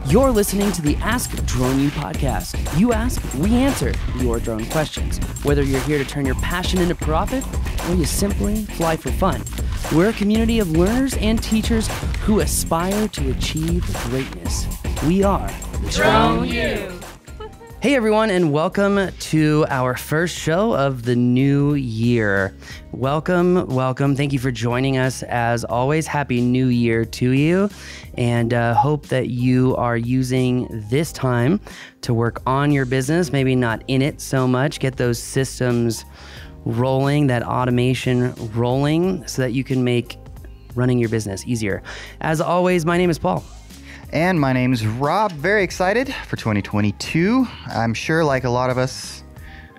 You're listening to the Ask Drone U podcast. You ask, we answer your drone questions. Whether you're here to turn your passion into profit or you simply fly for fun, we're a community of learners and teachers who aspire to achieve greatness. We are Drone U. Hey everyone, and welcome to our first show of the new year. Welcome. Thank you for joining us. As always, Happy New Year to you, and hope that you are using this time to work on your business, maybe not in it so much. Get those systems rolling, that automation rolling, so that you can make running your business easier. As always, my name is Paul. And my name's Rob. Very excited for 2022. I'm sure, like a lot of us,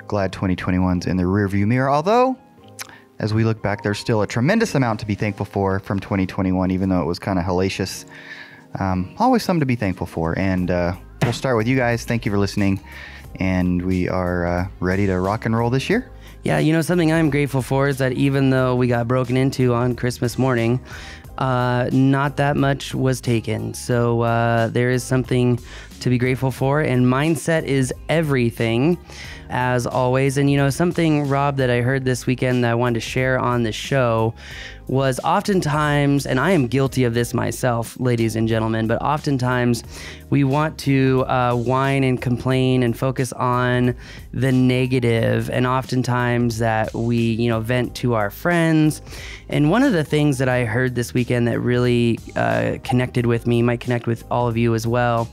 glad 2021's in the rearview mirror. Although, as we look back, there's still a tremendous amount to be thankful for from 2021, even though it was kind of hellacious. Always something to be thankful for. And we'll start with you guys. Thank you for listening. And we are ready to rock and roll this year. Yeah, you know, something I'm grateful for is that even though we got broken into on Christmas morning, not that much was taken. So there is something to be grateful for, and mindset is everything, as always. And you know, something, Rob, that I heard this weekend that I wanted to share on the show was oftentimes, and I am guilty of this myself, ladies and gentlemen, but oftentimes we want to whine and complain and focus on the negative, and oftentimes that we, you know, vent to our friends. And one of the things that I heard this weekend that really connected with me, might connect with all of you as well,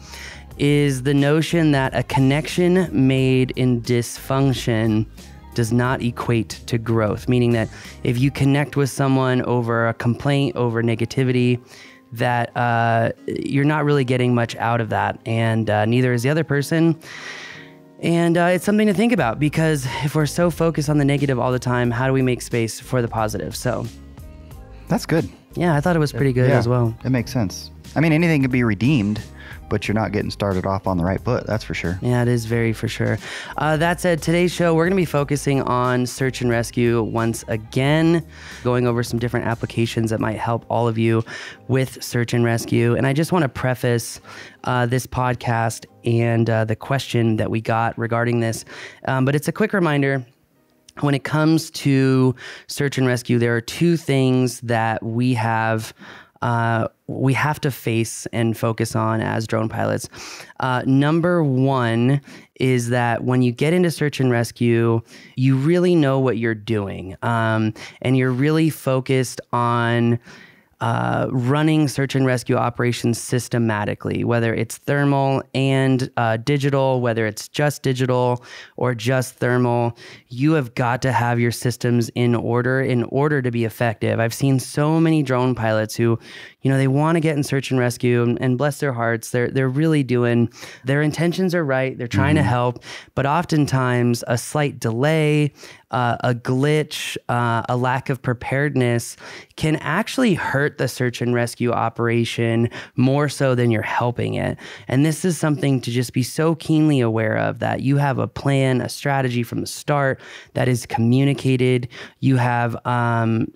is the notion that a connection made in dysfunction does not equate to growth. Meaning that if you connect with someone over a complaint, over negativity, that you're not really getting much out of that, and neither is the other person. And it's something to think about, because if we're so focused on the negative all the time, how do we make space for the positive? So that's good. Yeah, I thought it was pretty good as well. It makes sense. I mean, anything can be redeemed, but you're not getting started off on the right foot, that's for sure. Yeah, it is very for sure. That said, today's show, we're going to be focusing on search and rescue once again, going over some different applications that might help all of you with search and rescue. And I just want to preface this podcast and the question that we got regarding this. But it's a quick reminder. When it comes to search and rescue, there are two things that we have to face and focus on as drone pilots. Number one is that when you get into search and rescue, you really know what you're doing, and you're really focused on running search and rescue operations systematically, whether it's thermal and digital, whether it's just digital or just thermal. You have got to have your systems in order to be effective. I've seen so many drone pilots who, you know, they want to get in search and rescue, and bless their hearts, they're really doing, their intentions are right, they're trying to help, but oftentimes a slight delay, a glitch, a lack of preparedness can actually hurt the search and rescue operation more so than you're helping it. And this is something to just be so keenly aware of, that you have a plan, a strategy from the start that is communicated. You have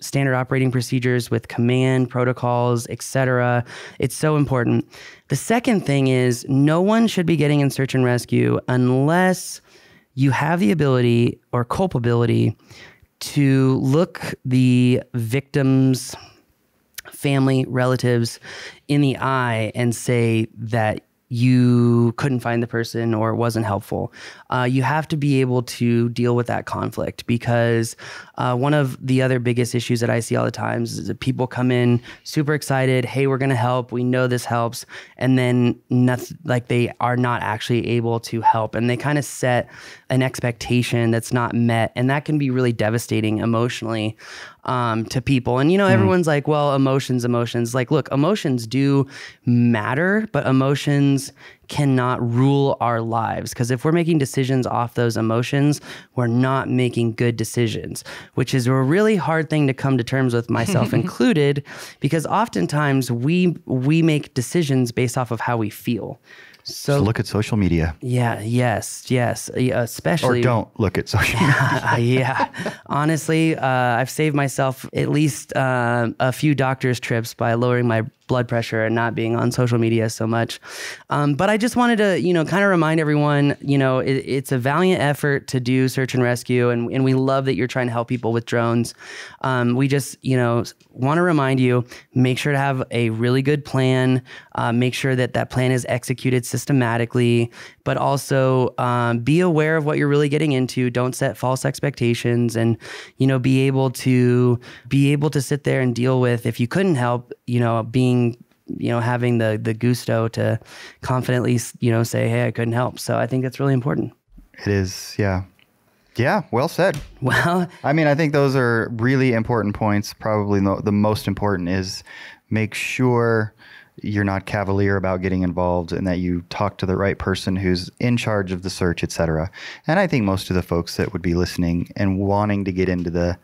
standard operating procedures with command protocols, etc. It's so important. The second thing is, no one should be getting in search and rescue unless you have the ability or culpability to look the victim's family, relatives in the eye and say that you couldn't find the person or it wasn't helpful. You have to be able to deal with that conflict, because one of the other biggest issues that I see all the times is that people come in super excited. Hey, we're going to help. We know this helps. And then nothing, like they are not actually able to help. And they kind of set an expectation that's not met. And that can be really devastating emotionally to people. And, you know, everyone's like, well, emotions. Like, look, emotions do matter, but emotions cannot rule our lives, because if we're making decisions off those emotions, we're not making good decisions, which is a really hard thing to come to terms with, myself included, because oftentimes we make decisions based off of how we feel. So look at social media. Yeah. Yes. Especially. Or don't look at social media. Yeah. Honestly, I've saved myself at least a few doctor's trips by lowering my blood pressure and not being on social media so much. But I just wanted to, kind of remind everyone, it's a valiant effort to do search and rescue. And we love that you're trying to help people with drones. We just, want to remind you, make sure to have a really good plan. Make sure that plan is executed systematically, but also be aware of what you're really getting into. Don't set false expectations, and, be able to sit there and deal with, if you couldn't help, being, having the gusto to confidently, say, hey, I couldn't help. So I think that's really important. It is. Yeah. Yeah. Well said. Well, I mean, I think those are really important points. Probably the most important is make sure you're not cavalier about getting involved and that you talk to the right person who's in charge of the search, et cetera. And I think most of the folks that would be listening and wanting to get into the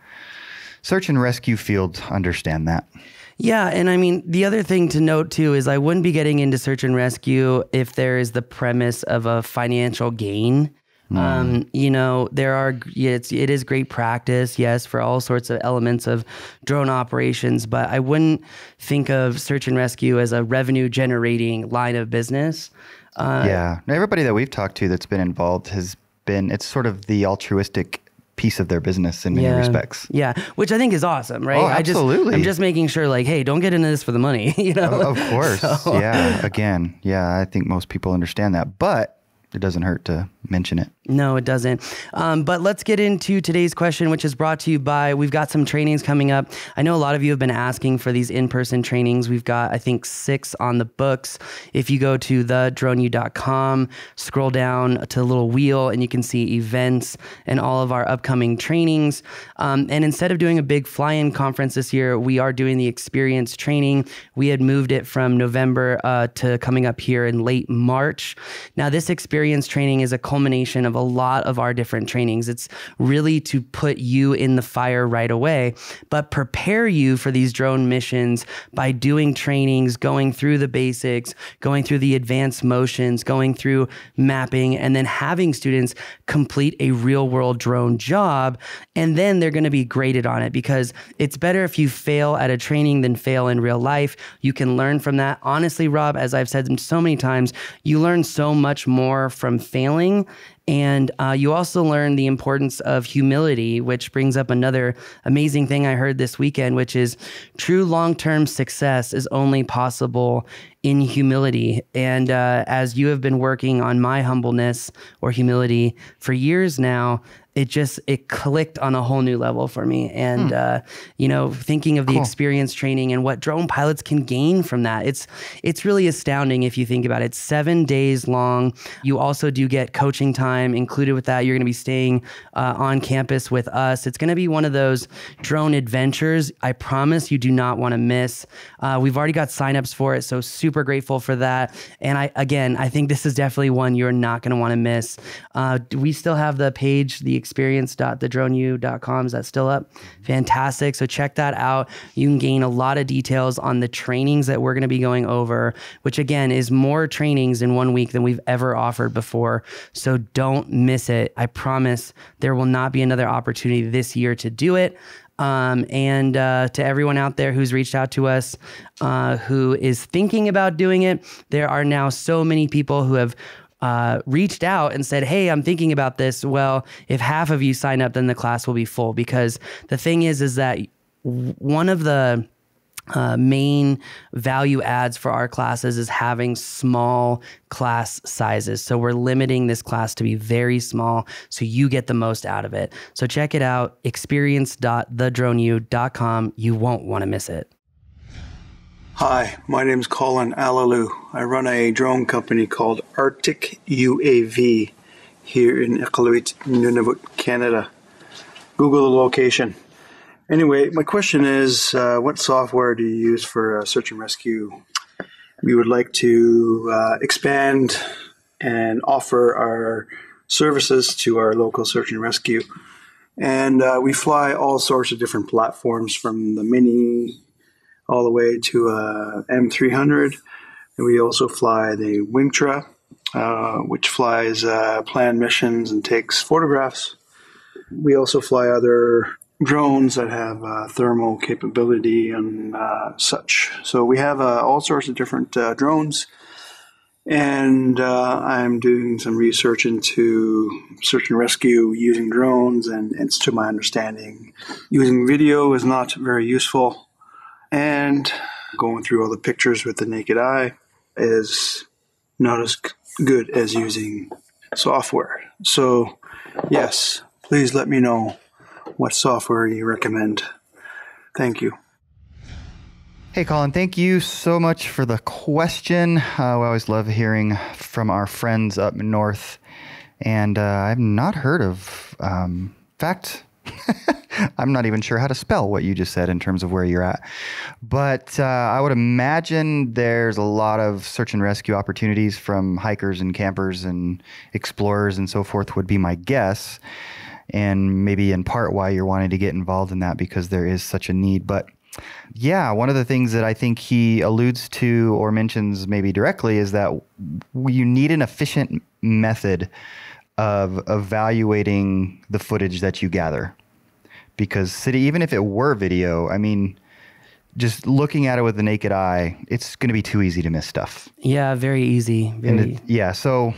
search and rescue field understand that. Yeah. And I mean, the other thing to note too is I wouldn't be getting into search and rescue if there is the premise of a financial gain. It is great practice, yes, for all sorts of elements of drone operations, but I wouldn't think of search and rescue as a revenue generating line of business. Everybody that we've talked to that's been involved it's sort of the altruistic piece of their business in many respects. Yeah, which I think is awesome, right? Oh, absolutely. I'm just making sure, like, hey, don't get into this for the money, Of course. So. Yeah, again, I think most people understand that, but it doesn't hurt to mention it. No, it doesn't. But let's get into today's question, which is brought to you by, we've got some trainings coming up. I know a lot of you have been asking for these in-person trainings. We've got, I think, 6 on the books. If you go to thedroneu.com, scroll down to the little wheel, and you can see events and all of our upcoming trainings. And instead of doing a big fly-in conference this year, we are doing the experience training. We had moved it from November to coming up here in late March. Now, this experience training is a culmination of a lot of our different trainings. It's really to put you in the fire right away, but prepare you for these drone missions by doing trainings, going through the basics, going through the advanced motions, going through mapping, and then having students complete a real world drone job. And then they're going to be graded on it, because it's better if you fail at a training than fail in real life. You can learn from that. Honestly, Rob, as I've said so many times, you learn so much more from failing. And you also learn the importance of humility, which brings up another amazing thing I heard this weekend, which is true long-term success is only possible in humility. And as you have been working on my humbleness or humility for years now, it clicked on a whole new level for me. And, thinking of the experience training and what drone pilots can gain from that, it's really astounding if you think about it. It's 7 days long. You also do get coaching time included with that. You're going to be staying on campus with us. It's going to be one of those drone adventures I promise you do not want to miss. We've already got signups for it, so super grateful for that. And I think this is definitely one you're not going to want to miss. We still have the page, the experience.thedroneu.com. Is that still up? Fantastic. So check that out. You can gain a lot of details on the trainings that we're going to be going over, which again is more trainings in 1 week than we've ever offered before. So don't miss it. I promise there will not be another opportunity this year to do it. And to everyone out there who's reached out to us, who is thinking about doing it, there are now so many people who have reached out and said, hey, I'm thinking about this. Well, if half of you sign up, then the class will be full, because the thing is that one of the main value adds for our classes is having small class sizes. So we're limiting this class to be very small so you get the most out of it. So check it out, experience.thedroneu.com. You won't want to miss it. Hi, my name is Colin Alaloo. I run a drone company called Arctic UAV here in Iqaluit, Nunavut, Canada. Google the location. Anyway, my question is, what software do you use for search and rescue? We would like to expand and offer our services to our local search and rescue. And we fly all sorts of different platforms, from the Mini all the way to M300. And we also fly the Wingtra, which flies planned missions and takes photographs. We also fly other drones that have thermal capability and such. So we have all sorts of different drones. And I'm doing some research into search and rescue using drones, and it's to my understanding, using video is not very useful. And going through all the pictures with the naked eye is not as good as using software. So, yes, please let me know what software you recommend. Thank you. Hey, Colin, thank you so much for the question. We always love hearing from our friends up north. And I've not heard of, fact, I'm not even sure how to spell what you just said in terms of where you're at. But I would imagine there's a lot of search and rescue opportunities from hikers and campers and explorers and so forth would be my guess. And maybe in part why you're wanting to get involved in that, because there is such a need. But yeah, one of the things that I think he alludes to or mentions maybe directly is that you need an efficient method of evaluating the footage that you gather. Because even if it were video, I mean, just looking at it with the naked eye, it's going to be too easy to miss stuff. Yeah, very easy. So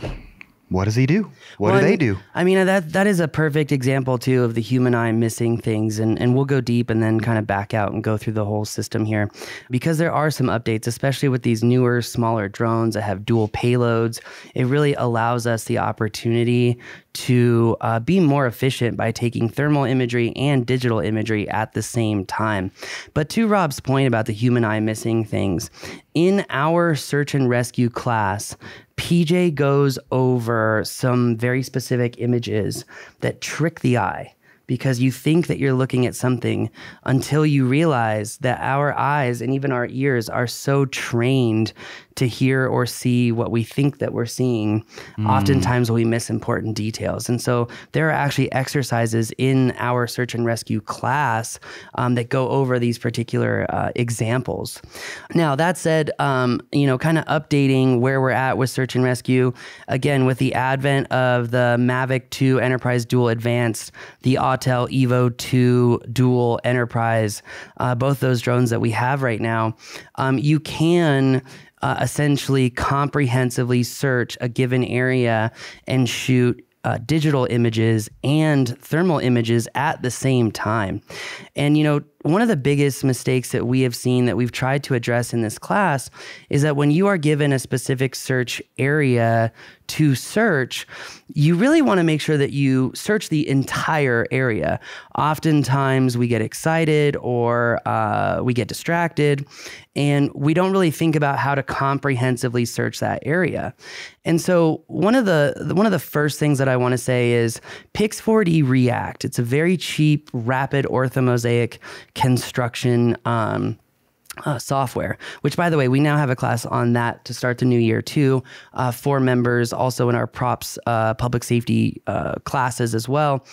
what does he do? What do they do? I mean, that is a perfect example, too, of the human eye missing things. And we'll go deep and then kind of back out and go through the whole system here. Because there are some updates, especially with these newer, smaller drones that have dual payloads. It really allows us the opportunity to be more efficient by taking thermal imagery and digital imagery at the same time. But to Rob's point about the human eye missing things, in our search and rescue class, PJ goes over some very specific images that trick the eye, because you think that you're looking at something until you realize that our eyes and even our ears are so trained to hear or see what we think that we're seeing. Oftentimes we miss important details. And so there are actually exercises in our search and rescue class that go over these particular examples. Now, that said, kind of updating where we're at with search and rescue, again, with the advent of the Mavic 2 Enterprise Dual Advanced, the Autel Evo 2 Dual Enterprise, both those drones that we have right now, you can essentially comprehensively search a given area and shoot digital images and thermal images at the same time. And, one of the biggest mistakes that we have seen that we've tried to address in this class is that when you are given a specific search area to search, you really want to make sure that you search the entire area. Oftentimes we get excited or we get distracted, and we don't really think about how to comprehensively search that area. And so one of the first things that I want to say is Pix4D React. It's a very cheap, rapid orthomosaic construction software, which, by the way, we now have a class on that to start the new year too, for members, also in our props public safety classes as well.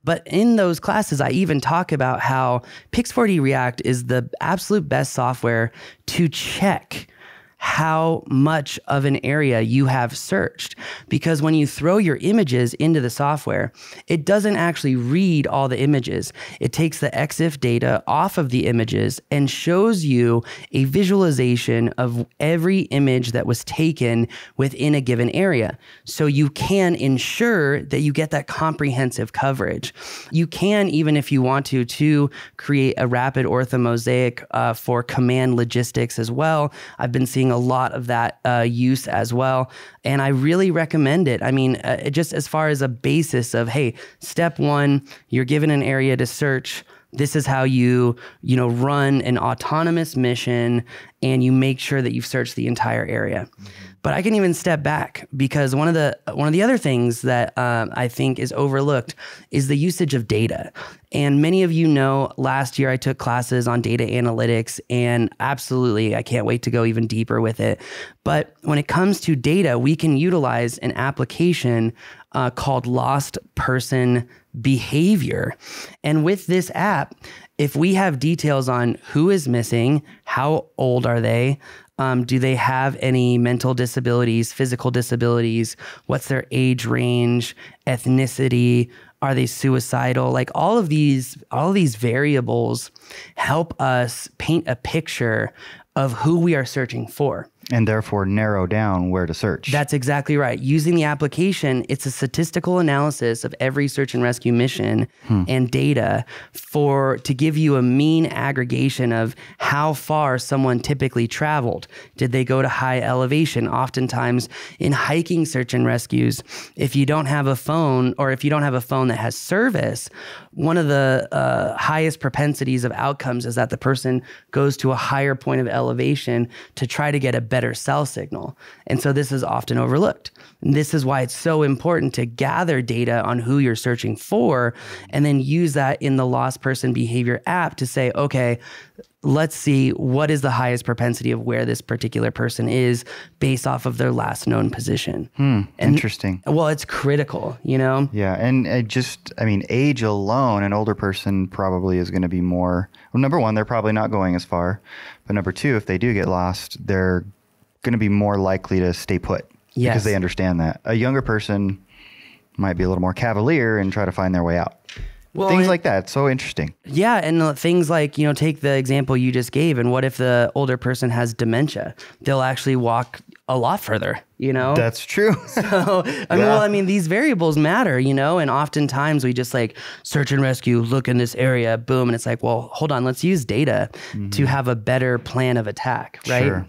But in those classes, I even talk about how Pix4D React is the absolute best software to check how much of an area you have searched. Because when you throw your images into the software, it doesn't actually read all the images. It takes the EXIF data off of the images and shows you a visualization of every image that was taken within a given area. So you can ensure that you get that comprehensive coverage. You can, even if you want to create a rapid orthomosaic for command logistics as well. I've been seeing a lot of that use as well. And I really recommend it. I mean, just as far as a basis of, hey, step one, you're given an area to search. This is how you run an autonomous mission, and you make sure that you've searched the entire area. But I can even step back, because one of the other things that I think is overlooked is the usage of data. And many of you know, last year I took classes on data analytics, and absolutely, I can't wait to go even deeper with it. But when it comes to data, we can utilize an application called Lost Person Behavior. And with this app, if we have details on who is missing, how old are they, do they have any mental disabilities, physical disabilities, what's their age range, ethnicity, Are they suicidal? Like all of these variables help us paint a picture of who we are searching for. And therefore narrow down where to search. That's exactly right. Using the application, it's a statistical analysis of every search and rescue mission and data to give you a mean aggregation of how far someone typically traveled. Did they go to high elevation? Oftentimes in hiking search and rescues, if you don't have a phone or if you don't have a phone that has service, one of the highest propensities of outcomes is that the person goes to a higher point of elevation to try to get a better cell signal. And so this is often overlooked. And this is why it's so important to gather data on who you're searching for and then use that in the lost person behavior app to say, okay, let's see what is the highest propensity of where this particular person is based off of their last known position. Interesting. Well, it's critical, you know? Yeah. And age alone, an older person probably is going to be more, well, number one, they're probably not going as far. But number two, if they do get lost, they're going to be more likely to stay put because they understand that. A younger person might be a little more cavalier and try to find their way out. Well, things like that. So interesting. Yeah. And things like, take the example you just gave. And what if the older person has dementia? They'll actually walk a lot further, That's true. So, these variables matter, and oftentimes we just like search and rescue, look in this area, boom. And it's like, well, hold on, let's use data to have a better plan of attack, right? Sure.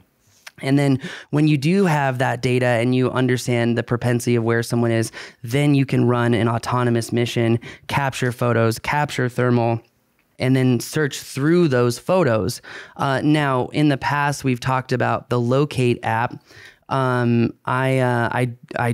And then when you do have that data and you understand the propensity of where someone is, then you can run an autonomous mission, capture photos, capture thermal, and then search through those photos. Now, in the past, we've talked about the Locate app. I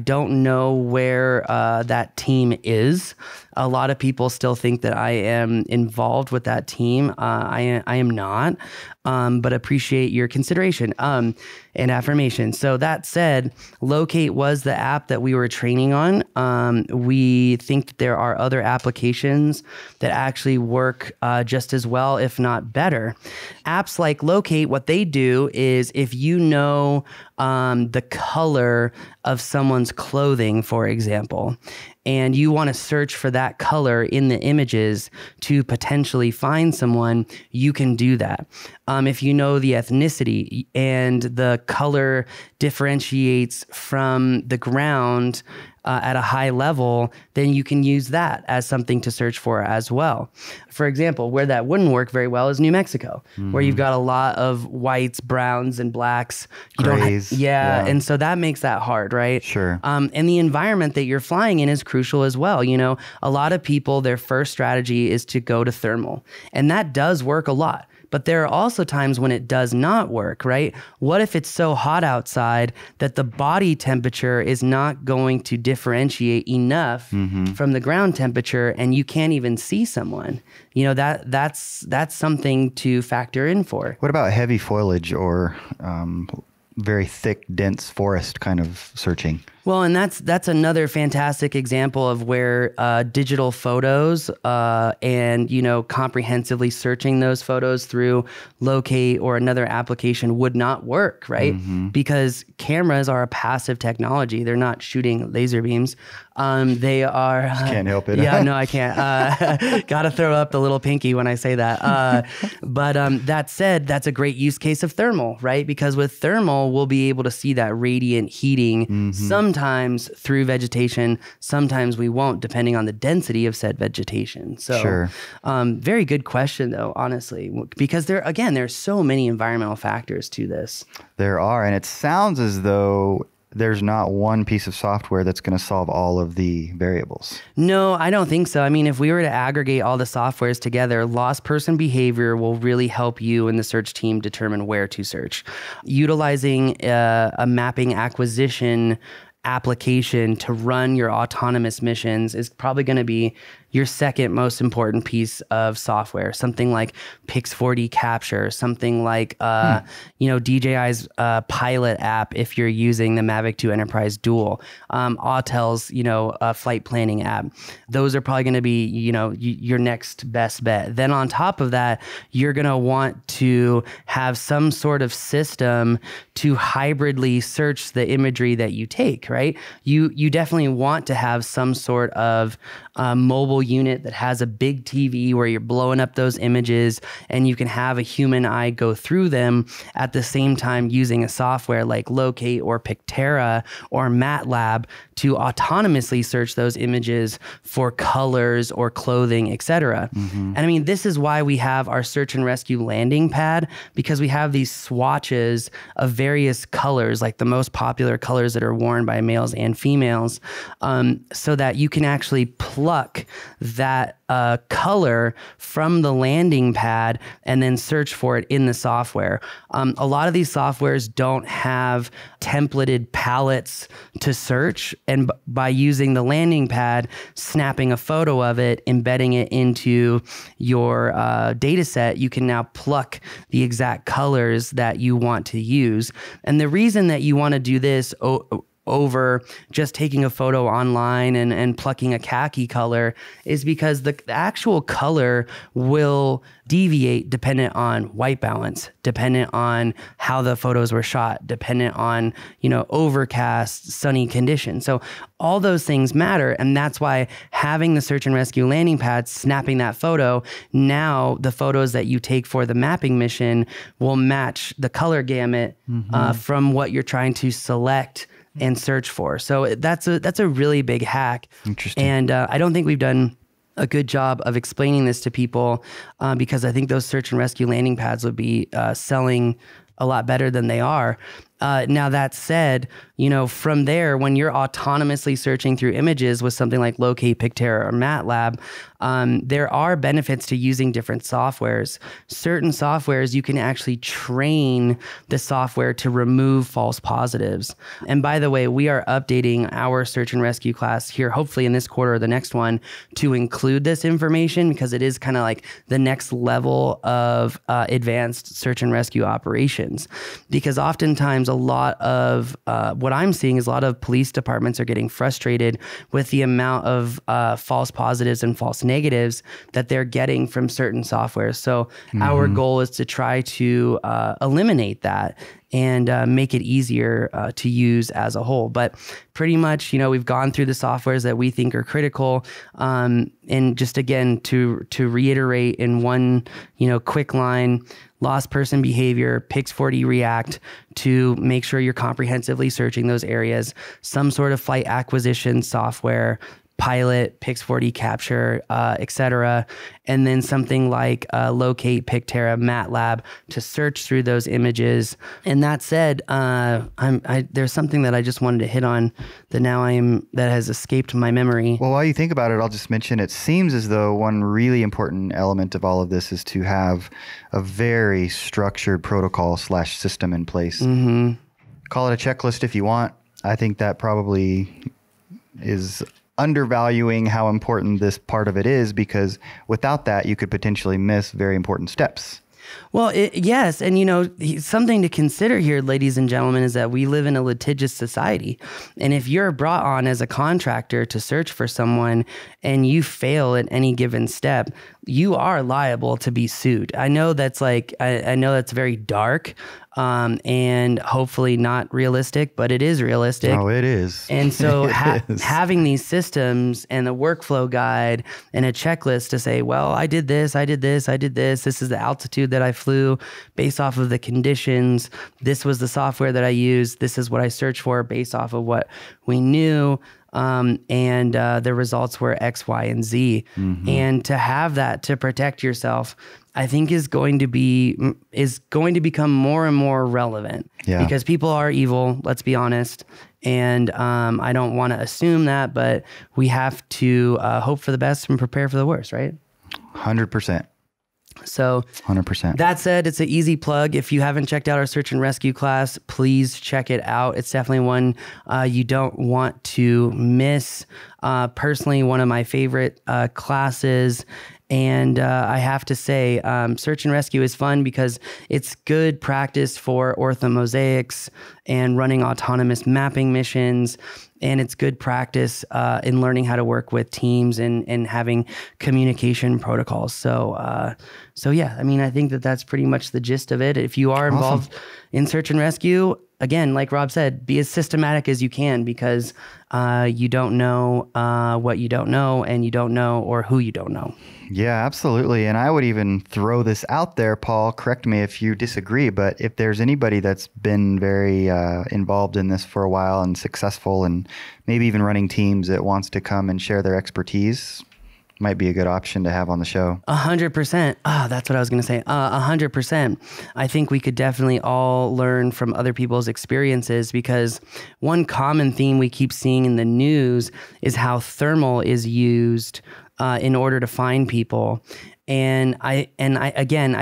don't know where that team is. A lot of people still think that I am involved with that team. I am not, but appreciate your consideration and affirmation. So that said, Locate was the app that we were training on. We think that there are other applications that actually work just as well, if not better. Apps like Locate, what they do is if you know the color of someone's clothing, for example, and you want to search for that color in the images to potentially find someone, you can do that. If you know the ethnicity and the color differentiates from the ground at a high level, then you can use that as something to search for as well. For example, where that wouldn't work very well is New Mexico, where you've got a lot of whites, browns, and blacks. Grays. Yeah, and so that makes that hard, right? Sure. And the environment that you're flying in is crucial as well. A lot of people, their first strategy is to go to thermal, and that does work a lot. But there are also times when it does not work, right? What if it's so hot outside that the body temperature is not going to differentiate enough from the ground temperature and you can't even see someone? That's something to factor in for. What about heavy foliage or very thick, dense forest kind of searching? Well, and that's another fantastic example of where digital photos and comprehensively searching those photos through Locate or another application would not work, right? Because cameras are a passive technology; they're not shooting laser beams. They are. Just can't help it. Yeah, no, I can't. Got to throw up the little pinky when I say that. But that said, that's a great use case of thermal, right? Because with thermal, we'll be able to see that radiant heating sometimes through vegetation, sometimes we won't, depending on the density of said vegetation. So, sure. Very good question, though, honestly, because there's so many environmental factors to this. There are, and it sounds as though there's not one piece of software that's going to solve all of the variables. No, I don't think so. I mean, if we were to aggregate all the softwares together, lost person behavior will really help you and the search team determine where to search. Utilizing a mapping acquisition application to run your autonomous missions is probably going to be your second most important piece of software, something like Pix4D Capture, something like, DJI's Pilot app if you're using the Mavic 2 Enterprise Dual, Autel's, flight planning app. Those are probably going to be, your next best bet. Then on top of that, you're going to want to have some sort of system to hybridly search the imagery that you take, right? You definitely want to have some sort of mobile unit that has a big TV where you're blowing up those images and you can have a human eye go through them at the same time using a software like Locate or Pictera or MATLAB to autonomously search those images for colors or clothing, etc. And I mean, this is why we have our search and rescue landing pad, because we have these swatches of various colors, like the most popular colors that are worn by males and females, so that you can actually pluck that color from the landing pad and then search for it in the software. A lot of these softwares don't have templated palettes to search, and by using the landing pad, snapping a photo of it, embedding it into your data set, you can now pluck the exact colors that you want to use. And the reason that you want to do this over just taking a photo online and plucking a khaki color is because the actual color will deviate dependent on white balance, dependent on how the photos were shot, dependent on, overcast, sunny conditions. So all those things matter. And that's why having the search and rescue landing pad, snapping that photo, now the photos that you take for the mapping mission will match the color gamut from what you're trying to select and search for. So that's a really big hack. Interesting. And I don't think we've done a good job of explaining this to people because I think those search and rescue landing pads would be selling a lot better than they are. Now that said, from there, when you're autonomously searching through images with something like Locate, Pictera, or MATLAB, there are benefits to using different softwares. Certain softwares, you can actually train the software to remove false positives. And by the way, we are updating our search and rescue class here, hopefully in this quarter or the next one, to include this information because it is kind of like the next level of advanced search and rescue operations. Because oftentimes a lot of what I'm seeing is a lot of police departments are getting frustrated with the amount of false positives and false negatives that they're getting from certain softwares. So our goal is to try to eliminate that and make it easier to use as a whole. But pretty much, we've gone through the softwares that we think are critical. And just again, to reiterate in one, quick line, lost person behavior, Pix4D React to make sure you're comprehensively searching those areas, some sort of flight acquisition software, Pilot, Pix4D Capture, etc. And then something like Locate, Pictera, MATLAB to search through those images. And that said, there's something that I just wanted to hit on that has escaped my memory. Well, while you think about it, I'll just mention it seems as though one really important element of all of this is to have a very structured protocol / system in place. Call it a checklist if you want. I think that probably is undervaluing how important this part of it is, because without that, you could potentially miss very important steps. Well, yes. And, something to consider here, ladies and gentlemen, is that we live in a litigious society. And if you're brought on as a contractor to search for someone and you fail at any given step, you are liable to be sued. I know that's I know that's very dark and hopefully not realistic, but it is realistic. Oh, it is. And so having these systems and a workflow guide and a checklist to say, well, I did this, this is the altitude that I flew based off of the conditions. This was the software that I used. This is what I searched for based off of what we knew. And the results were X, Y, and Z. And to have that to protect yourself, I think is going to become more and more relevant because people are evil. Let's be honest. And I don't want to assume that, but we have to hope for the best and prepare for the worst, right? 100%. So 100%. That said, it's an easy plug. If you haven't checked out our search and rescue class, please check it out. It's definitely one you don't want to miss. Personally, one of my favorite classes. And I have to say, search and rescue is fun because it's good practice for orthomosaics and running autonomous mapping missions. And it's good practice in learning how to work with teams and having communication protocols. So yeah, I mean, I think that's pretty much the gist of it. If you are involved in search and rescue, again, like Rob said, be as systematic as you can because you don't know what you don't know, and you don't know or who you don't know. Yeah, absolutely. And I would even throw this out there, Paul, correct me if you disagree, but if there's anybody that's been very involved in this for a while and successful and maybe even running teams that wants to come and share their expertise, might be a good option to have on the show. 100%. That's what I was going to say. 100%. I think we could definitely all learn from other people's experiences because one common theme we keep seeing in the news is how thermal is used in order to find people. And I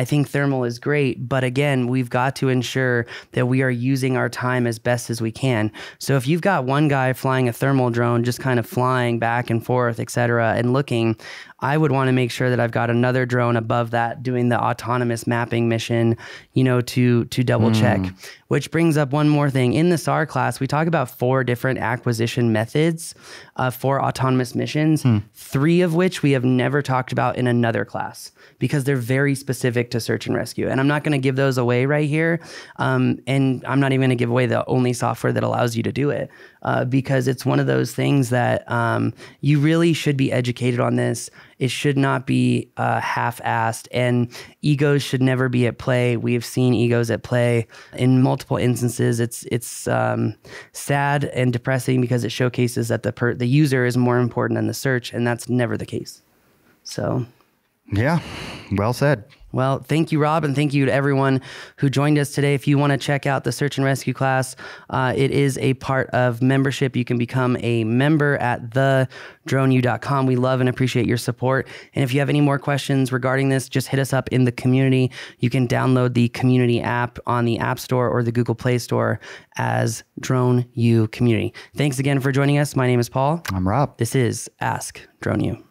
think thermal is great, but again, we've got to ensure that we are using our time as best as we can. So if you've got one guy flying a thermal drone, just kind of flying back and forth, et cetera, and looking, I would want to make sure that I've got another drone above that doing the autonomous mapping mission, to double check. Which brings up one more thing. In the SAR class, we talk about 4 different acquisition methods for autonomous missions, 3 of which we have never talked about in another class because they're very specific to search and rescue. And I'm not going to give those away right here. And I'm not even going to give away the only software that allows you to do it because it's one of those things that you really should be educated on this. It should not be half-assed, and egos should never be at play. We have seen egos at play in multiple instances. It's sad and depressing because it showcases that the user is more important than the search, and that's never the case. So, yeah, well said. Well, thank you, Rob, and thank you to everyone who joined us today. If you want to check out the search and rescue class, it is a part of membership. You can become a member at thedroneu.com. We love and appreciate your support. And if you have any more questions regarding this, just hit us up in the community. You can download the community app on the App Store or the Google Play Store as Drone U Community. Thanks again for joining us. My name is Paul. I'm Rob. This is Ask Drone U.